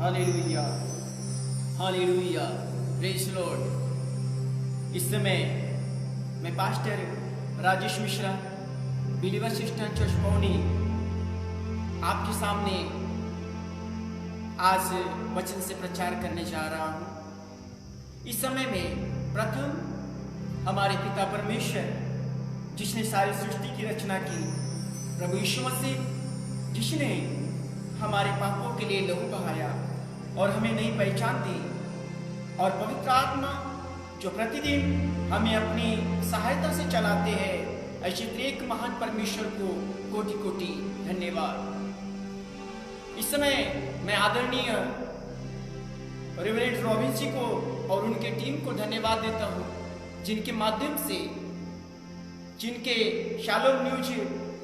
Hallelujah, hallelujah, praise Lord. इस समय मैं pastor Rajesh Mishra, believers Christian church Pauni, आपके सामने आज वचन से प्रचार करने जा रहा हूँ। इस समय में प्रथम हमारे पिता परमेश्वर, जिसने सारी सृष्टि की रचना की, प्रभु यीशु मसीह, जिसने हमारे पापों के लिए लहू बहाया और हमें नई पहचान दी, और पवित्र आत्मा जो प्रतिदिन हमें अपनी सहायता से चलाते हैं, ऐसे एक महान परमेश्वर को कोटि कोटि धन्यवाद। इस समय मैं आदरणीय रेवरेंड रॉबिन जी को और उनके टीम को धन्यवाद देता हूँ, जिनके माध्यम से, जिनके शालोम न्यूज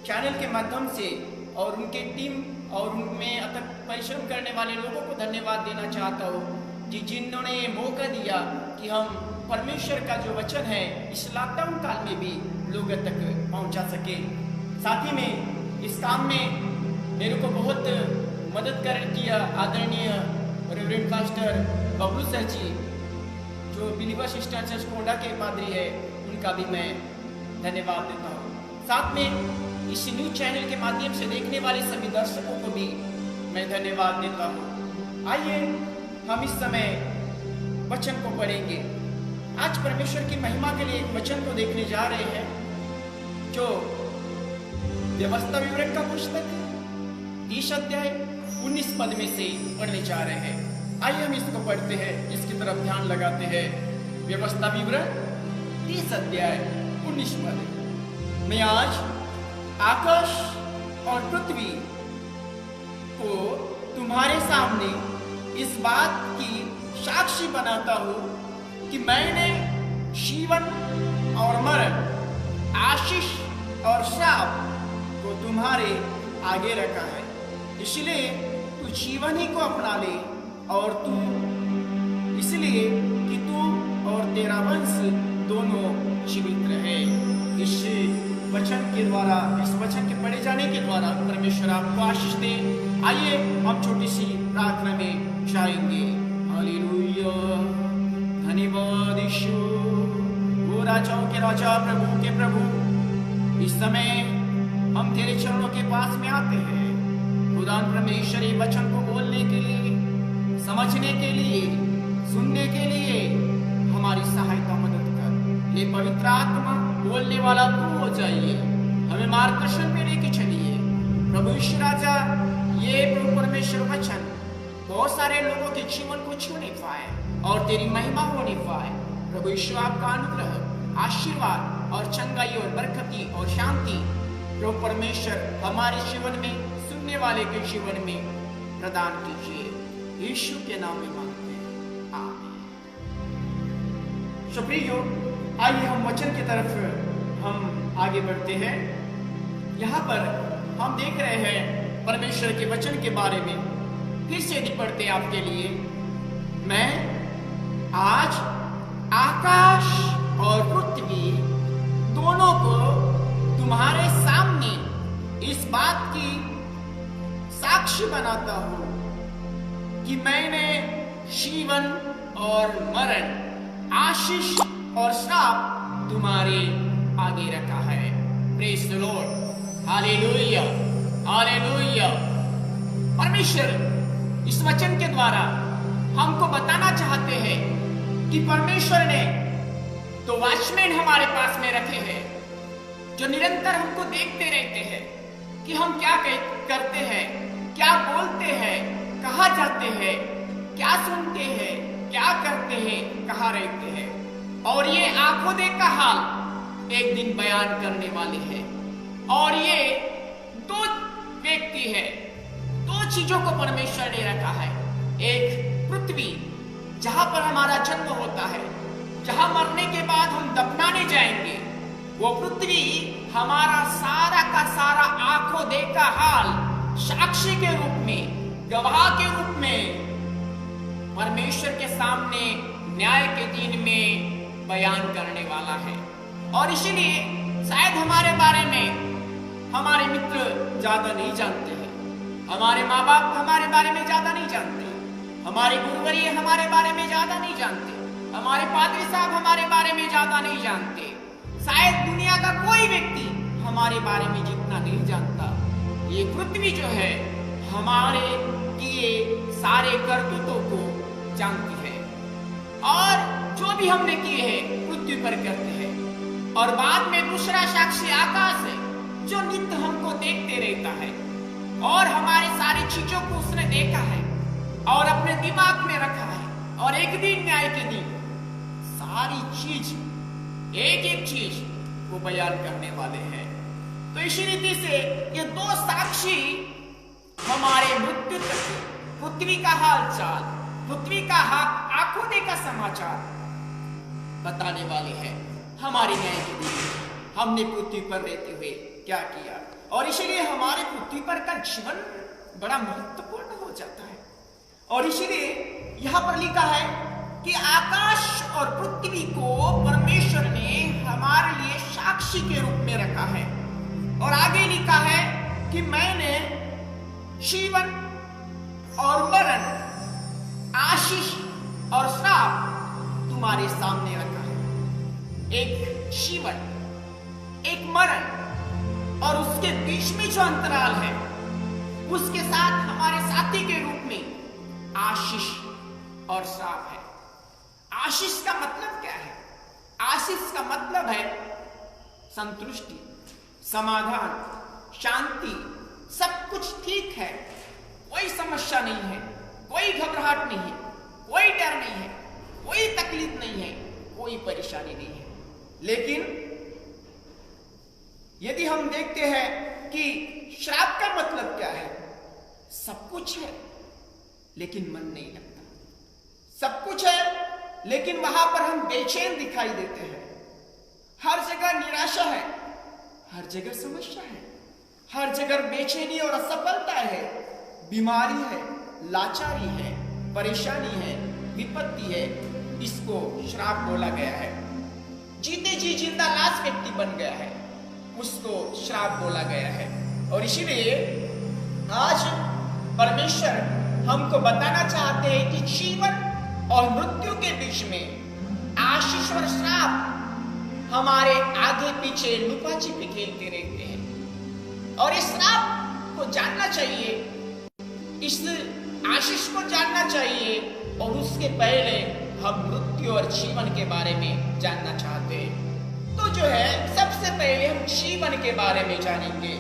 चैनल के माध्यम से और उनके टीम और उनमें अथक परिश्रम करने वाले लोगों को धन्यवाद देना चाहता हूँ कि जिन्होंने ये मौका दिया कि हम परमेश्वर का जो वचन है इस लॉकडाउन काल में भी लोगों तक पहुँचा सके। साथ ही में इस काम में मेरे को बहुत मदद किया आदरणीय रेवरेंड पास्टर बबलू सर जी, जो बिलीवर्स क्रिश्चियन चर्च कोंडा के पादरी है, उनका भी मैं धन्यवाद देता हूँ। साथ में इस न्यूज चैनल के माध्यम से देखने वाले सभी दर्शकों को भी मैं धन्यवाद देता हूँ। आइए हम इस समय वचन को पढ़ेंगे। आज परमेश्वर की महिमा के लिए एक वचन को देखने जा रहे हैं, जो व्यवस्था विवरण का पुस्तक 30 अध्याय 19 पद में से पढ़ने जा रहे हैं। आइए हम इसको पढ़ते हैं, इसकी तरफ ध्यान लगाते हैं। व्यवस्था विवरण 30 अध्याय 19 पद। मैं आज आकाश और पृथ्वी को तुम्हारे सामने इस बात की साक्षी बनाता हूँ कि मैंने जीवन और मरण, आशीष और श्राप को तुम्हारे आगे रखा है। इसलिए तू जीवन ही को अपना ले, और तू इसलिए कि तू और तेरा वंश दोनों जीवित रहे। इस वचन के द्वारा, इस वचन के पढ़े जाने के द्वारा परमेश्वर आपको आशीष दे। आइए हम छोटी सी प्रार्थना में जाएंगे। हालेलुया, धन्यवाद यीशु, वो राजाओं के राजा, प्रभु के प्रभु, इस समय हम तेरे चरणों के पास में आते हैं। खुदान परमेश्वर ये वचन को बोलने के लिए, समझने के लिए, सुनने के लिए हमारी सहायता मदद कर। ये पवित्र आत्मा बोलने वाला तू हो जाइए, हमें मार्गदर्शन में लेके चलिए। प्रभु यीशु राजा, ये प्रभु परमेश्वर वचन बहुत सारे लोगों के जीवन को छूने पाए और तेरी महिमा होने पाए। प्रभु यीशु आपका अनुग्रह, आशीर्वाद और चंगाई और बरकती और शांति प्रभु परमेश्वर हमारे जीवन में, सुनने वाले के जीवन में प्रदान कीजिए। यीशु के नाम में मांगते हैं, आमीन। सुप्रियो, आइए हम वचन की तरफ हम आगे बढ़ते हैं। यहाँ पर हम देख रहे हैं परमेश्वर के वचन के बारे में। फिर से यदि पढ़ते हैं आपके लिए, मैं आज आकाश और पृथ्वी दोनों को तुम्हारे सामने इस बात की साक्षी बनाता हूँ कि मैंने जीवन और मरण, आशीष और श्राप तुम्हारे आगे रखा है। Praise the Lord, hallelujah, hallelujah. परमेश्वर इस वचन के द्वारा हमको बताना चाहते हैं कि परमेश्वर ने तो वॉचमैन हमारे पास में रखे हैं, जो निरंतर हमको देखते रहते हैं कि हम क्या करते हैं, क्या बोलते हैं, कहाँ जाते हैं, क्या सुनते हैं, क्या करते हैं, कहाँ रहते हैं। और ये आंखों देखा हाल एक दिन बयान करने वाले हैं। और ये दो व्यक्ति है, दो चीजों को परमेश्वर ने रखा है। एक पृथ्वी, जहां पर हमारा जन्म होता है, जहां मरने के बाद हम दफनाने जाएंगे। वो पृथ्वी हमारा सारा का सारा का हाल साक्षी के रूप में, गवाह के रूप में परमेश्वर के सामने न्याय के दिन में बयान करने वाला है। और इसीलिए शायद हमारे बारे में हमारे मित्र ज्यादा नहीं जानते हैं, हमारे माँ बाप हमारे बारे में ज्यादा नहीं जानते, हमारे गुरुवरीय हमारे बारे में ज्यादा नहीं जानते, हमारे पादरी साहब हमारे बारे में ज्यादा नहीं जानते, शायद दुनिया का कोई व्यक्ति हमारे बारे में जितना नहीं जानता। ये पृथ्वी जो है हमारे किए सारे करतूतों को जानती है और जो भी हमने किए हैं पृथ्वी पर करते हैं। और बाद में दूसरा साक्षी आकाश है जो नित्य हमको देखते रहता है और हमारे सारी चीजों को उसने देखा है और अपने दिमाग में रखा है। और एक दिन न्याय के दिन सारी चीज, एक एक चीज वो बयान करने वाले हैं। तो इसी रीति से ये दो साक्षी हमारे मृत्यु तक पृथ्वी का हाल चाल, पृथ्वी का आंखों देखा समाचार बताने वाले हैं। हमारे न्याय के दिन हमने पृथ्वी पर रहते हुए क्या किया, और इसीलिए हमारे पृथ्वी पर का जीवन बड़ा महत्वपूर्ण हो जाता है। और इसीलिए यहाँ पर लिखा है कि आकाश और पृथ्वी को परमेश्वर ने हमारे लिए साक्षी के रूप में रखा है। और आगे लिखा है कि मैंने जीवन और मरण, आशीष और श्राप तुम्हारे सामने रखा है। एक जीवन, एक मरण और उसके बीच में जो अंतराल है उसके साथ हमारे साथी के रूप में आशीष और श्राप है। आशीष का मतलब क्या है? आशीष का मतलब है संतुष्टि, समाधान, शांति, सब कुछ ठीक है, कोई समस्या नहीं है, कोई घबराहट नहीं है, कोई डर नहीं है, कोई तकलीफ नहीं है, कोई परेशानी नहीं है। लेकिन यदि हम देखते हैं कि श्राप का मतलब क्या है, सब कुछ है लेकिन मन नहीं लगता, सब कुछ है लेकिन वहां पर हम बेचैन दिखाई देते हैं, हर जगह निराशा है, हर जगह समस्या है, हर जगह बेचैनी और असफलता है, बीमारी है, लाचारी है, परेशानी है, विपत्ति है। इसको श्राप बोला गया है। जीते जी जिंदा लाश व्यक्ति बन गया है, उसको श्राप बोला गया है। और इसीलिए आज परमेश्वर हमको बताना चाहते हैं कि जीवन और मृत्यु के बीच में आशीष और श्राप हमारे आगे पीछे लुका छिपी खेलते रहते हैं। और इस श्राप को जानना चाहिए, इस आशीष को जानना चाहिए, और उसके पहले हम मृत्यु और जीवन के बारे में जानना चाहते हैं। तो जो है सबसे पहले हम जीवन के बारे में जानेंगे,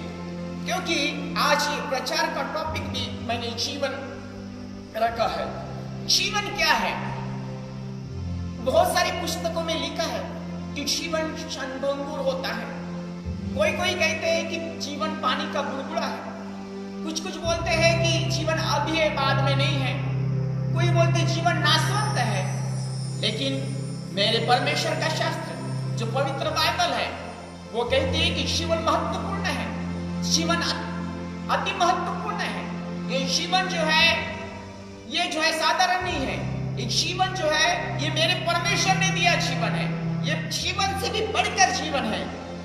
क्योंकि आज ये प्रचार का टॉपिक भी मैंने जीवन रखा है। जीवन क्या है? बहुत सारी पुस्तकों में लिखा है कि जीवन क्षणभंगुर होता है। कोई कोई कहते हैं कि जीवन पानी का बुलबुला है, कुछ कुछ बोलते हैं कि जीवन अभी है बाद में नहीं है, कोई बोलते जीवन नाशवंत है। लेकिन मेरे परमेश्वर का शास्त्र जो पवित्र बाइबल है वो कहते हैं कि जीवन महत्वपूर्ण है, जीवन अति महत्वपूर्ण है। ये जीवन जो है ये जो है साधारण नहीं है, ये जीवन जो है ये मेरे परमेश्वर ने दिया जीवन है। ये जीवन से भी बढ़कर जीवन है,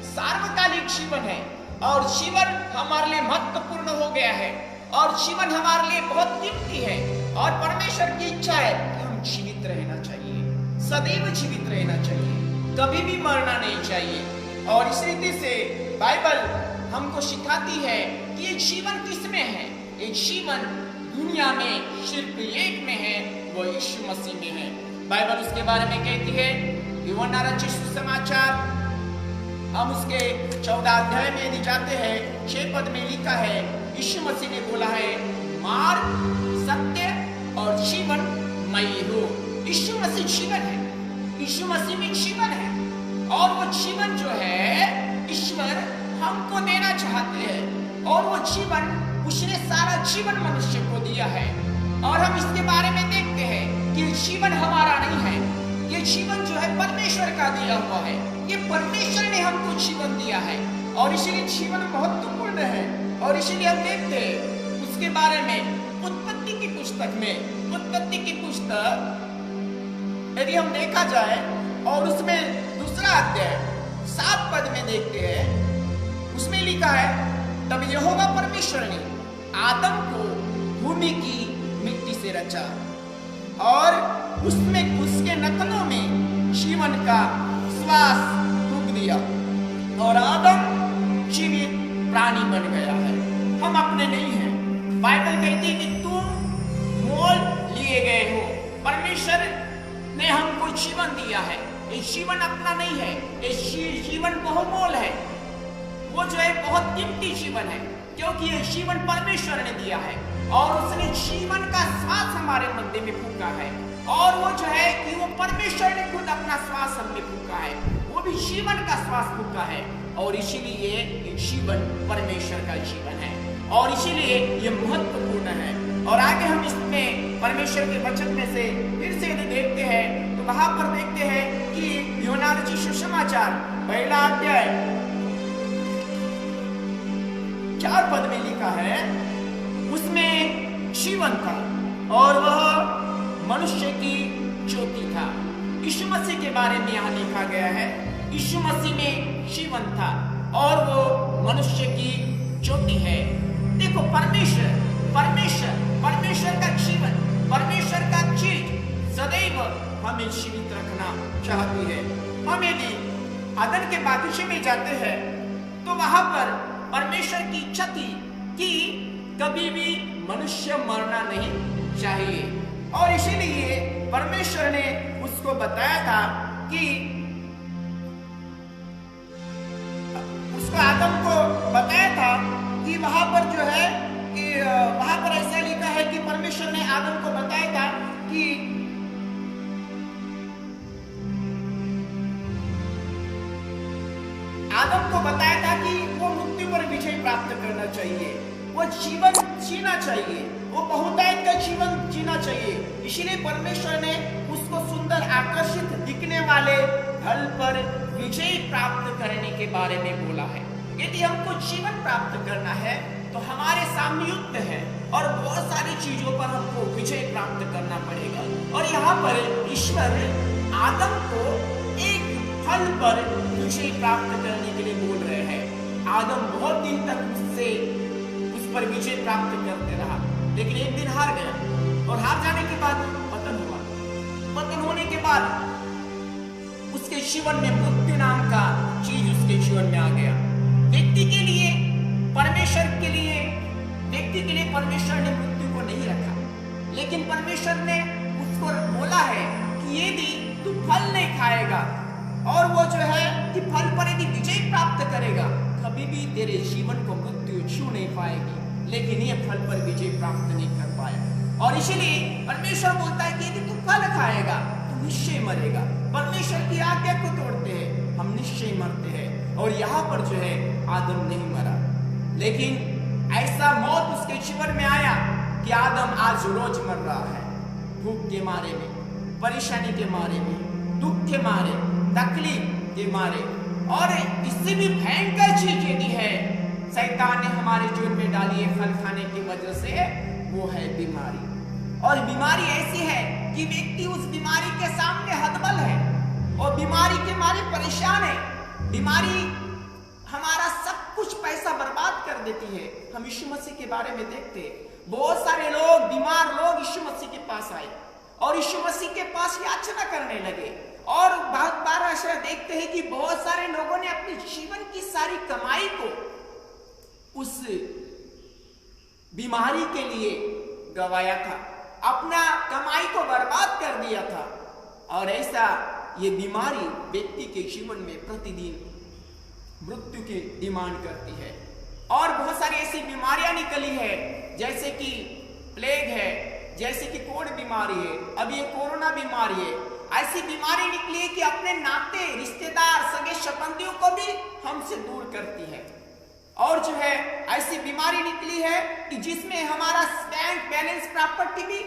सार्वकालिक जीवन है, और जीवन हमारे लिए महत्वपूर्ण हो गया है, और जीवन हमारे लिए बहुत कीमती है। और परमेश्वर की इच्छा है कि हम जीवित रहना चाहिए, सदैव जीवित रहना चाहिए, कभी भी मरना नहीं चाहिए। और इस रीति से बाइबल हमको सिखाती है कि ये जीवन किसमें है। ये जीवन दुनिया में सिर्फ एक में है, वो यीशु मसीह में है। बाइबल उसके बारे में कहती है, यूहन्ना रचित सुसमाचार, हम उसके 14 अध्याय में यदि जाते हैं 6 पद में लिखा है, यीशु मसीह ने बोला है, मार्ग, सत्य और जीवन मैं हूँ। यीशु मसीह जीवन है, यीशु मसीह में जीवन है, और वो जीवन जो है ईश्वर हमको देना चाहते हैं, और वो जीवन उसने सारा जीवन मनुष्य को दिया है। और हम इसके बारे में देखते हैं कि जीवन हमारा नहीं है, ये जीवन जो है परमेश्वर का दिया हुआ है, ये परमेश्वर ने हमको जीवन दिया है, और इसीलिए जीवन महत्वपूर्ण है। और इसीलिए हम देखते हैं उसके बारे में उत्पत्ति की पुस्तक में, उत्पत्ति की पुस्तक यदि हम देखा जाए और उसमें दूसरा अध्याय 7 पद में देखते हैं, उसमें लिखा है, तब यहोवा परमेश्वर ने आदम को भूमि की मिट्टी से रचा और उसमें उसके नथनों में जीवन का श्वास फूंक दिया और आदम जीवित प्राणी बन गया है। हम अपने नहीं हैं। बाइबल कहती है कि तुम मोल लिए गए हो। परमेश्वर ने हमको जीवन दिया है। ये जीवन अपना नहीं है, ये जीवन बहुमोल है। वो जो है बहुत कीमती जीवन है, क्योंकि ये जीवन परमेश्वर ने दिया है और उसने जीवन का श्वास हमारे मध्य में फूंका है। और वो जो है कि वो परमेश्वर ने खुद अपना श्वास हम में फूंका है, वो भी जीवन का श्वास फूंका है। और इसीलिए ये जीवन परमेश्वर का जीवन है और इसीलिए ये महत्वपूर्ण है। और आगे हम इसमें परमेश्वर के वचन में से फिर से यदि देखते हैं तो वहां पर देखते हैं कि यूहन्ना रचित सुसमाचार पहला अध्याय 4 पद में लिखा है, उसमें जीवन था और वह मनुष्य की ज्योति था। यीशु मसीह के बारे में यहाँ लिखा गया है, यीशु मसीह में जीवन था और वो मनुष्य की ज्योति है। देखो परमेश्वर परमेश्वर परमेश्वर का जीवन, परमेश्वर का चीज सदैव हमें जीवित रखना चाहती है। हम यदि अदन के बागीचे में जाते हैं तो वहां पर परमेश्वर की इच्छा थी कि कभी भी मनुष्य मरना नहीं चाहिए और इसीलिए परमेश्वर ने उसको बताया था कि उसको आदम को बताया था कि वहां पर जो है कि वहां पर ऐसा लिखा है कि परमेश्वर ने आदम को बताया था कि आदम को बताया था कि वो मृत्यु पर विजय प्राप्त करना चाहिए, वो जीवन जीना चाहिए, वो बहुतायत का जीवन जीना चाहिए। इसीलिए परमेश्वर ने उसको सुंदर आकर्षित दिखने वाले फल पर विजय प्राप्त करने के बारे में बोला है। यदि हमको जीवन प्राप्त करना है तो हमारे सामने युद्ध है और बहुत सारी चीजों पर हमको विजय प्राप्त करना पड़ेगा। और यहाँ पर ईश्वर आदम को एक फल पर विजय प्राप्त करने के लिए बोल रहे हैं। आदम बहुत दिन तक उससे उस पर विजय प्राप्त करते रहा, लेकिन एक दिन हार गया और हार जाने के बाद पतन हुआ। पतन होने के बाद उसके जीवन में मृत्यु नाम का चीज उसके जीवन में आ गया। व्यक्ति के लिए परमेश्वर के लिए व्यक्ति के लिए परमेश्वर ने मृत्यु को नहीं रखा, लेकिन परमेश्वर ने उसको बोला है कि यदि तू फल नहीं खाएगा और वो जो है कि फल पर यदि विजय प्राप्त करेगा, कभी भी तेरे जीवन को मृत्यु छू नहीं पाएगी। लेकिन ये फल पर विजय प्राप्त नहीं कर पाया और इसीलिए परमेश्वर बोलता है कि यदि तू फल खाएगा तो निश्चय मरेगा। परमेश्वर की आज्ञा को तोड़ते हैं, हम निश्चय मरते हैं। और यहाँ पर जो है आदम नहीं मरा, लेकिन ऐसा मौत उसके जीवन में आया कि आदम आज रोज मर रहा है, भूख के मारे में, परेशानी के मारे में, दुख के मारे, तकलीफ के मारे। और इससे भी भयंकर चीज यदि है शैतान ने हमारे जीवन में डाली है फल खाने की वजह से, वो है बीमारी। और बीमारी ऐसी है कि व्यक्ति उस बीमारी के सामने हतबल है और बीमारी के मारे परेशान है। बीमारी हमारा सब कुछ पैसा बर्बाद कर देती है। हम यीशु मसीह के बारे में देखते हैं, बहुत सारे लोग बीमार लोग यीशु मसीह के पास आए और यीशु मसीह के पास याचना करने लगे। और बहुत बार ऐसा देखते हैं कि बहुत सारे लोगों ने अपने जीवन की सारी कमाई को उस बीमारी के लिए गवाया था, अपना कमाई को बर्बाद कर दिया था। और ऐसा ये बीमारी व्यक्ति के जीवन में प्रतिदिन मृत्यु की डिमांड करती है। और बहुत सारी ऐसी बीमारियां निकली है, जैसे कि प्लेग है, जैसे कि कोविड बीमारी है, अब ये कोरोना बीमारी है। ऐसी बीमारी निकली है कि अपने नाते रिश्तेदार सगे संबंधियों को भी हमसे दूर करती है। और जो है ऐसी बीमारी निकली है कि जिसमें हमारा बैंक बैलेंस प्रॉपर्टी भी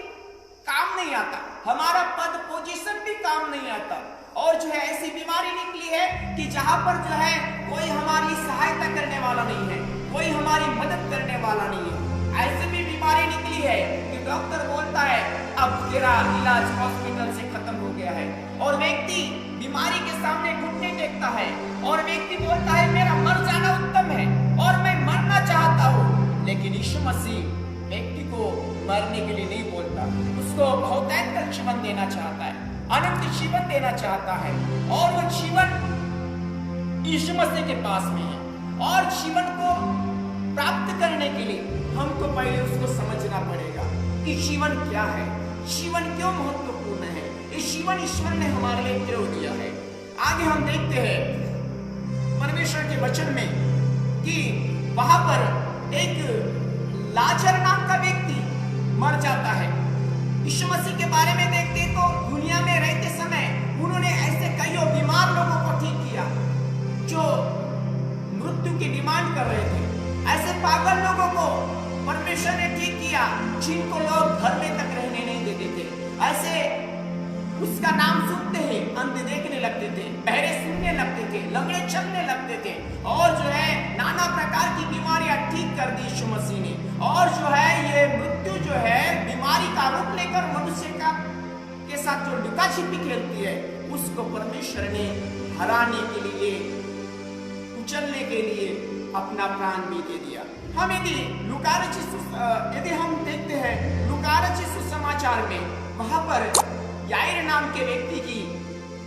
काम नहीं आता, हमारा पद पोजीशन भी काम नहीं आता। और जो है ऐसी बीमारी निकली है कि जहां पर जो है कोई हमारी सहायता करने वाला नहीं है, कोई हमारी मदद करने वाला नहीं है। ऐसे भी बीमारी निकली है कि डॉक्टर बोलता है अब तेरा इलाज हॉस्पिटल से खत्म हो गया है, और व्यक्ति बीमारी के सामने घुटने टेकता है और व्यक्ति बोलता है मेरा मर जाना उत्तम है और मैं मरना चाहता हूँ। लेकिन यीशु मसीह व्यक्ति को मरने के लिए नहीं बोलता, उसको बहुतायत जीवन देना चाहता है, अनंत जीवन देना चाहता है, और वो जीवन यीशु मसीह के पास में है। और जीवन को प्राप्त करने के लिए हमको पहले उसको समझना पड़ेगा कि जीवन क्या है, जीवन क्यों महत्वपूर्ण है, इस जीवन ईश्वर ने हमारे लिए क्यों दिया है। आगे हम देखते हैं परमेश्वर के वचन में कि वहां पर एक लाजर नाम का व्यक्ति मर जाता है। यीशु मसीह के बारे में देखते तो दुनिया में रहते समय उन्होंने ऐसे कईयों बीमार लोगों को ठीक किया जो मृत्यु की डिमांड कर रहे थे। ऐसे पागल लोगों को परमेश्वर ने ठीक किया जिनको लोग घर में तक रहने नहीं देते थे। ऐसे उसका नाम सुनते ही अंधे देखने लगते थे, बहरे सुनने लगते थे, लंगड़े चलने लगते थे, और जो है नाना प्रकार की बीमारियां ठीक कर दी यीशु मसीह ने। और जो है ये मृत्यु जो है बीमारी का रूप लेकर मनुष्य का के साथ जो लुका छिपी खेलती है, उसको परमेश्वर ने हराने के लिए, कुचलने के लिए अपना प्राण भी दे दिया। हम यदि हम देखते हैं लूका रचित सुसमाचार में, वहां पर याईर नाम के व्यक्ति की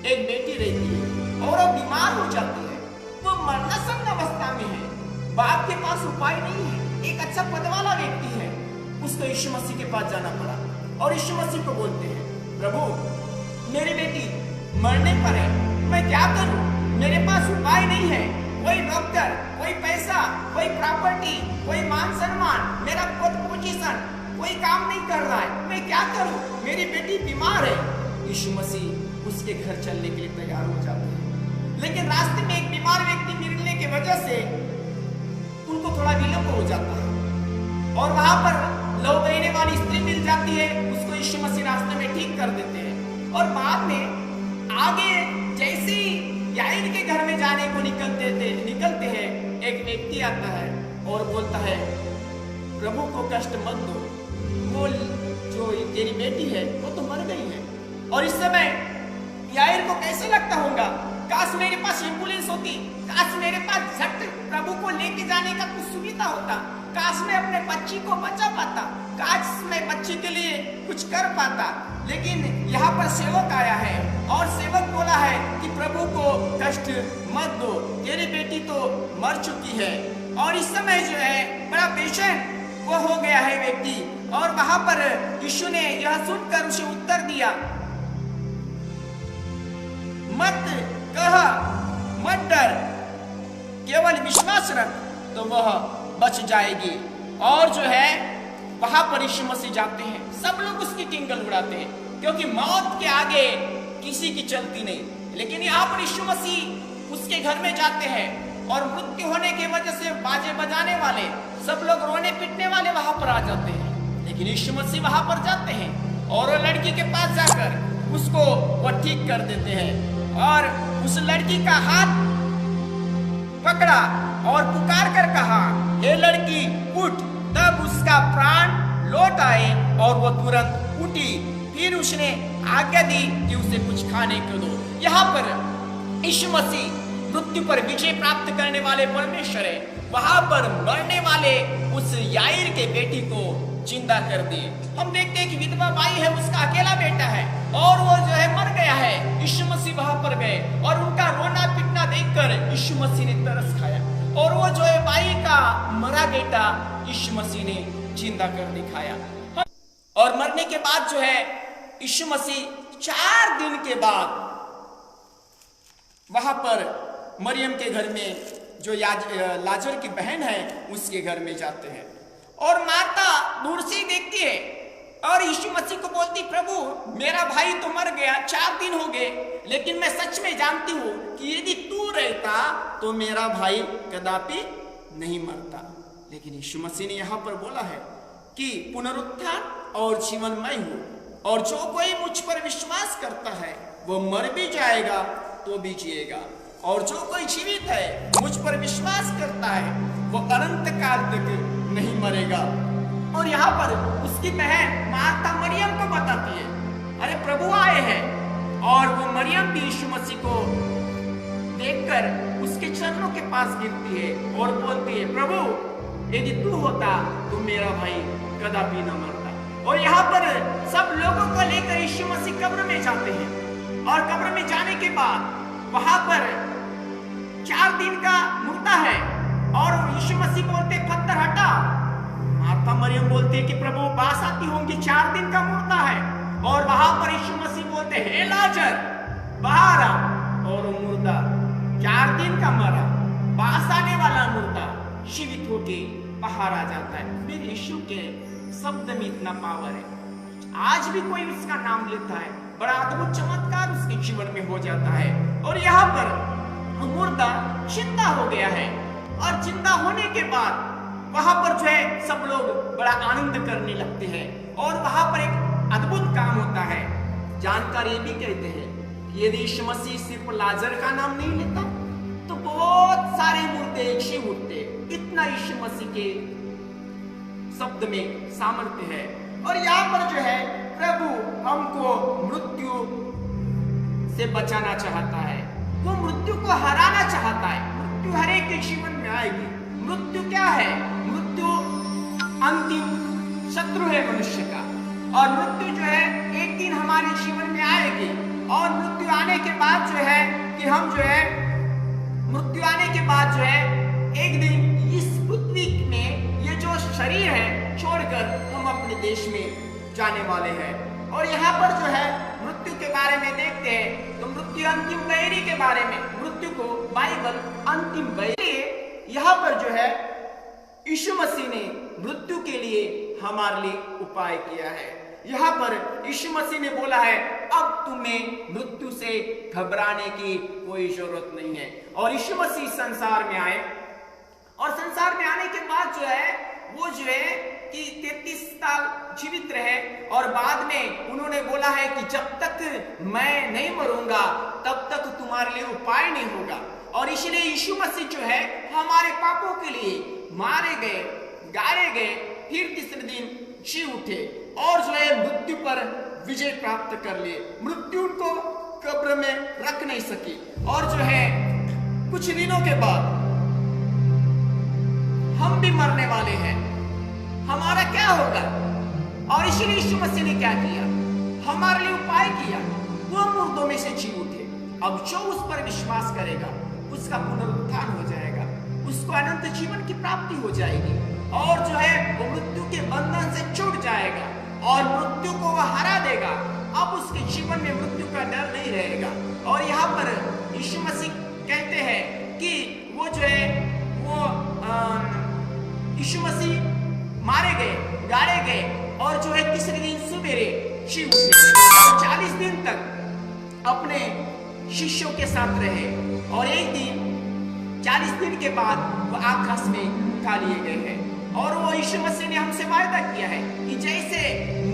एक बेटी रहती है और वो बीमार हो जाती है। वो मरणासन्न अवस्था में है, बाप के पास उपाय नहीं है, एक अच्छा पद वाला व्यक्ति है। उसको यीशु मसीह के पास जाना पड़ा और यीशु मसीह को बोलते हैं प्रभु मेरी बेटी मरने पर है, मैं क्या करूं, मेरे पास उपाय नहीं है, कोई डॉक्टर, कोई पैसा, कोई प्रॉपर्टी, कोई मान सम्मान, मेरा पद पोजीशन कोई काम नहीं कर रहा है, मैं क्या करूं, मेरी बेटी बीमार है। यीशु मसीह उसके घर चलने के लिए तैयार हो जाते हैं, लेकिन रास्ते में एक बीमार व्यक्ति मिलने की वजह से उनको थोड़ा विलंब हो जाता है, और वहां पर लहू बहने वाली स्त्री मिल जाती है, उसको यीशु मसीह रास्ते में ठीक कर देते हैं। और बाद में आगे जैसे याईर के घर में जाने को निकलते हैं, एक व्यक्ति आता है और बोलता है प्रभु को कष्ट मत दो, वो जो तेरी बेटी है वो तो मर गई है। और इस समय याईर को कैसे लगता होगा, काश मेरे पास एम्बुलेंस होती, काश मेरे पास झट प्रभु को लेके जाने का कुछ सुविधा होता, काश मैं अपने बच्ची को बचा पाता, काश मैं बच्ची के लिए कुछ कर पाता। लेकिन यहाँ पर सेवक आया है और सेवक बोला है कि प्रभु को कष्ट मत दो, तेरी बेटी तो मर चुकी है। और इस समय जो है बड़ा बेचैन वो हो गया है व्यक्ति, और वहां पर यीशु ने यह सुनकर उसे उत्तर दिया, मत कह, मत डर, केवल विश्वास रख तो वह बच जाएगी। और जो है वहां पर यीशु मसीह जाते हैं, सब लोग उसकी टिंगल उड़ाते हैं क्योंकि मौत के आगे किसी की चलती नहीं। लेकिन यहाँ पर यीशु मसीह उसके घर में जाते हैं और मृत्यु होने की वजह से बाजे बजाने वाले, सब लोग रोने पीटने वाले वहां पर आ जाते हैं। लेकिन यीशु मसीह वहां पर जाते हैं और वो लड़की के पास जाकर उसको वो ठीक कर देते हैं, और उस लड़की का हाथ पकड़ा और पुकार कर कहा हे लड़की उठ। तब उसका प्राण लौट आए और वो तुरंत उठी। फिर उसने आज्ञा दी कि उसे कुछ खाने को दो। यहाँ पर यीशु मसीह मृत्यु पर विजय प्राप्त करने वाले परमेश्वर है, वहां पर मरने वाले उस याईर के बेटी को जिंदा कर दिए। हम देखते हैं कि विधवा बाई है, उसका अकेला बेटा है और वो जो है मर गया है। यीशु मसीह वहां पर गए और उनका रोना पीटना देखकर यीशु मसीह ने तरस खाया, और वो जो है बाई का मरा बेटा यीशु मसीह ने जिंदा कर दिखाया। और मरने के बाद जो है यीशु मसीह 4 दिन के बाद वहां पर मरियम के घर में जो लाजर की बहन है उसके घर में जाते हैं, और माता दूर से देखती है और यीशु मसीह को बोलती प्रभु मेरा भाई तो मर गया, 4 दिन हो गए, लेकिन मैं सच में जानती हूं कि यदि तू रहता तो मेरा भाई कदापि नहीं मरता। लेकिन यीशु मसीह ने यहाँ पर बोला है कि पुनरुत्थान और जीवन मैं हूं, और जो कोई मुझ पर विश्वास करता है वो मर भी जाएगा तो भी जिएगा, और जो कोई जीवित है मुझ पर विश्वास करता है वो अनंत काल तक नहीं मरेगा। और यहाँ पर उसकी बहन मार्था मरियम को बताती है, अरे प्रभु आए हैं। और वो मरियम भी यीशु मसीह को देखकर उसके चरणों के पास गिरती है और बोलती है, प्रभु यदि तू होता तो मेरा भाई कदापि न मरता। और यहाँ पर सब लोगों को लेकर यीशु मसीह कब्र में जाते हैं, और कब्र में जाने के बाद वहां पर 4 दिन का मुर्दा है, और यीशु मसीह बोलते पत्थर हटा। मार्था मरियम बोलती है कि प्रभु बास आती होंगी, 4 दिन का मुर्दा है। और वहां पर यीशु मसीह बोलते हे लाजर बाहर आ। और वो मुर्दा 4 दिन का मरा, बास आने वाला मुर्दा जीवित होके बाहर आ जाता है। फिर यीशु के शब्द में इतना पावर है, आज भी कोई उसका नाम लेता है, बड़ा अद्भुत चमत्कार उसके जीवन में हो जाता है। और यहाँ पर मुर्दा जिंदा हो गया है, और जिंदा होने के बाद वहां पर जो है सब लोग बड़ा आनंद करने लगते हैं। और वहां पर एक अद्भुत काम होता है। जानकार ये भी कहते हैं कि यदि यीशु मसीह सिर्फ लाजर का नाम नहीं लेता तो बहुत सारे मुर्दे एक ही उठते। इतना यीशु मसीह के शब्द में सामर्थ्य है। और यहाँ पर जो है प्रभु हमको मृत्यु से बचाना चाहता है, वो मृत्यु को हराना चाहता है। मृत्यु हर एक के जीवन में आएगी। मृत्यु क्या है? मृत्यु अंतिम शत्रु है मनुष्य का, और मृत्यु जो है एक दिन हमारे जीवन में आएगी। और मृत्यु आने के बाद जो है कि हम जो है मृत्यु आने के बाद जो है एक दिन इस पृथ्वी में ये जो शरीर है छोड़कर हम अपने देश में जाने वाले हैं। और यहाँ पर जो है मृत्यु के बारे में देखते हैं तो मृत्यु अंतिम बैरी के बारे में, मृत्यु को बाइबल अंतिम बैरी, यहाँ पर जो है यीशु मसीह ने मृत्यु के लिए हमारे लिए उपाय किया है। यहाँ पर यीशु मसीह ने बोला है अब तुम्हें मृत्यु से घबराने की कोई जरूरत नहीं है। और यीशु मसीह संसार में आए, और संसार में आने के बाद जो है वो जो है कि 33 साल जीवित रहे, और बाद में उन्होंने बोला है कि जब तक मैं नहीं मरूंगा तब तक तुम्हारे लिए उपाय नहीं होगा। और इसलिए यीशु मसीह जो है हमारे पापों के लिए मारे गए, गाड़े गए, फिर तीसरे दिन जी उठे, और जो है मृत्यु पर विजय प्राप्त कर लिए। मृत्यु उनको कब्र में रख नहीं सकी। और जो है कुछ दिनों के बाद हम भी मरने वाले हैं, हमारा क्या होगा? और इसलिए यीशु मसीह ने क्या किया? हमारे लिए उपाय किया, वो मुर्दों में से जी उठे। अब जो उस पर विश्वास करेगा उसका पुनरुत्थान हो जाएगा, उसको अनंत जीवन की प्राप्ति हो जाएगी, और जो है वो मृत्यु के बंधन से छूट जाएगा, और मृत्यु को वह हरा देगा। अब उसके जीवन में मृत्यु का डर नहीं रहेगा। और यहाँ पर यीशु मसीह कहते हैं कि वो जो है वो यीशु मसीह मारे गए, गाड़े गए, और जो है तीसरे दिन सवेरे जी उठे, और 40 दिन तक अपने शिष्यों के साथ रहे। और एक दिन 40 दिन के बाद वो आकाश में उठा लिए गए हैं। और वो यीशु मसीह ने हमसे वायदा किया है कि जैसे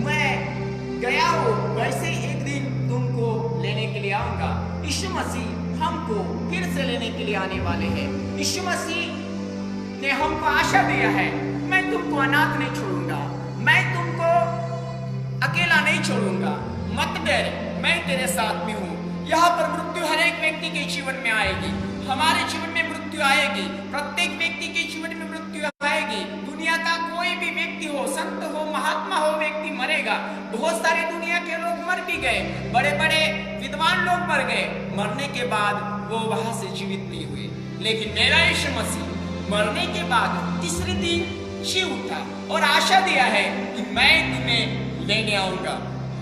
मैं गया हूँ वैसे एक दिन तुमको लेने के लिए आऊंगा। यीशु मसीह हमको फिर से लेने के लिए आने वाले हैं। यीशु मसीह ने हमको आशा दिया है, मैं तुमको अनाथ नहीं छोड़ूंगा, मैं तुमको अकेला नहीं छोड़ूंगा, मत डर, मैं तेरे साथ में हूँ। यहाँ पर मृत्यु हर एक व्यक्ति के जीवन में आएगी, हमारे जीवन में मृत्यु आएगी, प्रत्येक व्यक्ति के जीवन में मृत्यु आएगी। दुनिया का कोई भी व्यक्ति हो, संत हो, महात्मा हो, व्यक्ति मरेगा। बहुत सारे दुनिया के लोग मर भी गए, बड़े बड़े विद्वान लोग मर गए, मरने के बाद वो वहां से जीवित नहीं हुए। लेकिन मेरा यीशु मसीह मरने के बाद तीसरे दिन जी उठा और आशा दिया है कि मैं तुम्हें लेने आऊंगा।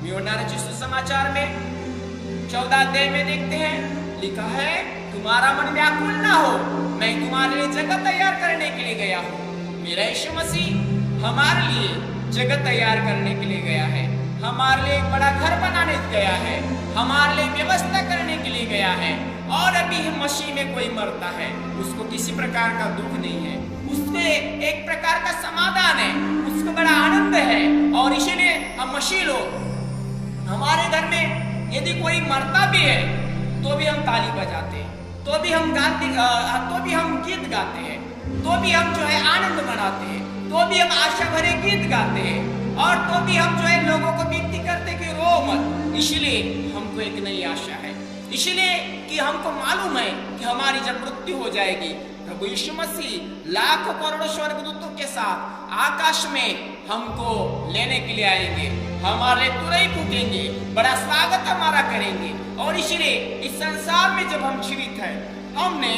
यूहन्ना रचित सुसमाचार में 14 अध्याय में देखते हैं, लिखा है तुम्हारा मन व्याकुल ना हो, मैं तुम्हारे लिए जगह तैयार करने के लिए गया हूँ। मेरा यीशु मसीह हमारे लिए जगह तैयार करने के लिए गया है, हमारे लिए एक बड़ा घर बनाने गया है, हमारे लिए व्यवस्था करने के लिए गया है। और अभी मसीह में कोई मरता है उसको किसी प्रकार का दुख नहीं है, उसमें एक प्रकार का समाधान है, उसको बड़ा आनंद है। और इसीलिए हम मसीह लोग, हमारे घर में यदि कोई मरता भी है तो भी हम ताली बजाते हैं, तो भी हम गाते, तो भी हम गीत गाते हैं, तो भी हम जो है आनंद मनाते हैं, तो तो भी हम आशा भरे गीत गाते हैं, और तो भी हम जो है लोगों को विनती करते कि रो मत। इसलिए हमको एक नई आशा है, इसलिए कि हमको मालूम है कि हमारी जब मृत्यु हो जाएगी, प्रभु यीशु मसीह लाखों करोड़ों स्वर्गदूतों के साथ आकाश में हमको लेने के लिए आएंगे, हमारे तुरई फूकेंगे, बड़ा स्वागत हमारा करेंगे। और इसलिए इस संसार में जब हम जीवित हैं, हमने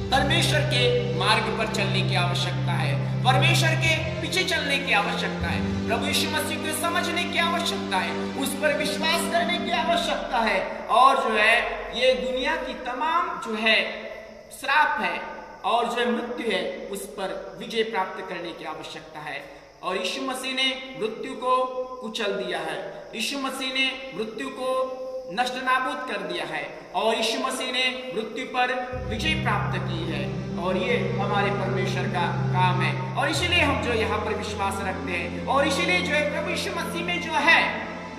परमेश्वर के मार्ग पर चलने की आवश्यकता है, परमेश्वर के पीछे चलने की आवश्यकता है, प्रभु यीशु मसीह को समझने की आवश्यकता है, उस पर विश्वास करने की आवश्यकता है, और जो है ये दुनिया की तमाम जो है श्राप है और जो मृत्यु है उस पर विजय प्राप्त करने की आवश्यकता है। और यीशु मसीह ने मृत्यु को कुचल दिया है, यीशु मसीह ने मृत्यु को नष्ट नाबूद कर दिया है, और यीशु मसीह ने मृत्यु पर विजय प्राप्त की है, और ये हमारे परमेश्वर का काम है। और इसीलिए हम जो यहाँ पर विश्वास रखते हैं, और इसीलिए जो है प्रभु यीशु मसीह में जो है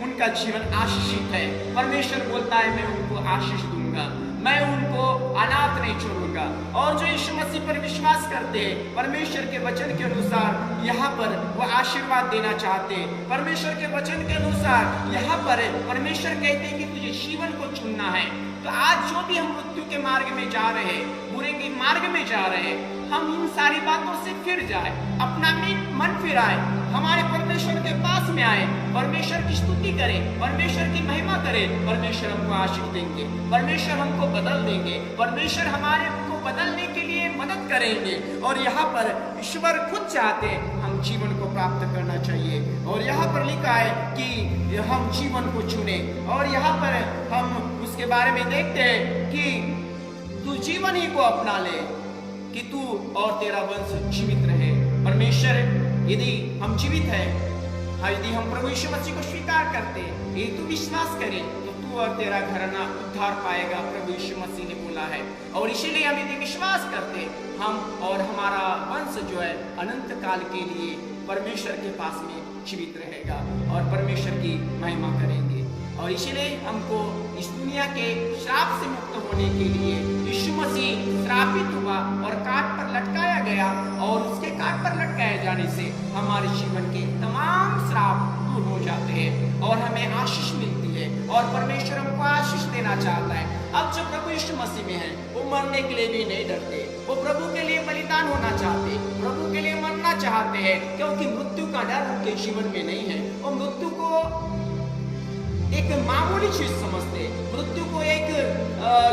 उनका जीवन आशीषित है। परमेश्वर बोलता है मैं उनको आशीष दूंगा, मैं उनको अनाथ नहीं छोड़ूंगा। और जो यीशु मसीह पर विश्वास करते हैं, परमेश्वर के वचन के अनुसार यहाँ पर वो आशीर्वाद देना चाहते हैं, परमेश्वर के वचन के अनुसार यहाँ पर परमेश्वर कहते हैं कि तुझे जीवन को चुनना है। तो आज जो भी हम मृत्यु के मार्ग में जा रहे हैं, बुरे के मार्ग में जा रहे हैं, हम इन सारी बातों से फिर जाए, अपना मन फिराए, हमारे परमेश्वर के पास में आए, परमेश्वर की स्तुति करें, परमेश्वर की महिमा करें। परमेश्वर हमको आशीष देंगे, परमेश्वर हमको बदल देंगे, परमेश्वर हमारे को बदलने के लिए मदद करेंगे। और यहाँ पर ईश्वर खुद चाहते हैं हम जीवन को प्राप्त करना चाहिए, और यहाँ पर लिखा है कि हम जीवन को चुने। और यहाँ पर हम उसके बारे में देखते हैं कि तू जीवन ही को अपना ले कि तू और तेरा वंश जीवित रहे। परमेश्वर यदि हम जीवित हैं, यदि हम प्रभु यीशु मसीह को स्वीकार करते, यदि तू विश्वास करे, तो तू और तेरा घराना उद्धार पाएगा, प्रभु यीशु मसीह ने बोला है। और इसीलिए हम यदि विश्वास करते, हम और हमारा वंश जो है अनंत काल के लिए परमेश्वर के पास में जीवित रहेगा और परमेश्वर की महिमा करेंगे। और इसीलिए हमको इस दुनिया के श्राप से मुक्त होने के लिए यीशु मसीह श्रापित हुआ और काट पर लटकाया गया, और उसके काट पर लटकाए जाने से हमारे जीवन के तमाम श्राप दूर हो जाते हैं और हमें आशीष मिलती है, और परमेश्वर हमको आशीष देना चाहता है। अब जो प्रभु यीशु मसीह में है, वो मरने के लिए भी नहीं डरते, वो प्रभु के लिए बलिदान होना चाहते, प्रभु के लिए मरना चाहते हैं, क्योंकि मृत्यु का डर उनके जीवन में नहीं है। वो मृत्यु को एक मामूली चीज समझते, मृत्यु को एक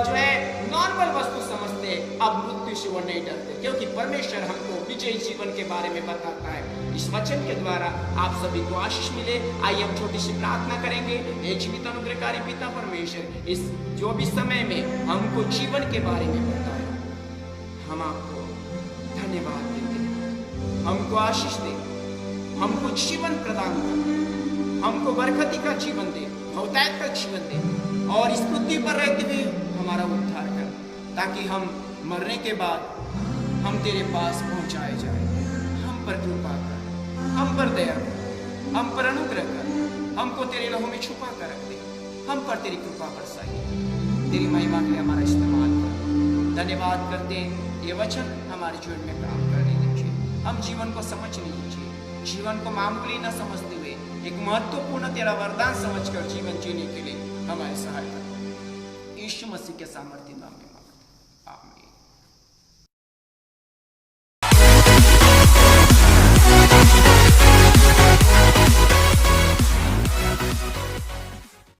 जो है नॉर्मल वस्तु समझते। अब मृत्यु से वो नहीं डरते, क्योंकि परमेश्वर हमको विजयी जीवन के बारे में बताता है। इस वचन के द्वारा आप सभी को आशीष मिले। आइए हम छोटी सी प्रार्थना करेंगे। एक जीवित अनुग्रहकारी पिता परमेश्वर, इस जो भी समय में हमको जीवन के बारे में बताया, हम आपको धन्यवाद देते हैं। हमको आशीष दे, हमको जीवन प्रदान कर, हमको बरकती का जीवन दे, बहुतायत का जीवन दे, और इस पृथ्वी पर रहते हुए हमारा उद्धार कर, ताकि हम मरने के बाद हम तेरे पास पहुंचाए जाए। हम पर कृपा कर, हम पर दया कर, हम पर अनुग्रह कर, हमको तेरे लहू में छुपा कर रख दे, हम पर तेरी कृपा बरसाइए, तेरी महिमा के लिए हमारा इस्तेमाल कर। धन्यवाद करते हैं, ये वचन हमारे जीवन में काम करने दीजिए, हम जीवन को समझने दीजिए, जीवन को मामूली न समझते हुए एक महत्वपूर्ण तेरा वरदान समझकर जीवन जीने के लिए हमारी सहायता। यीशु मसीह के सामर्थ्य नाम में।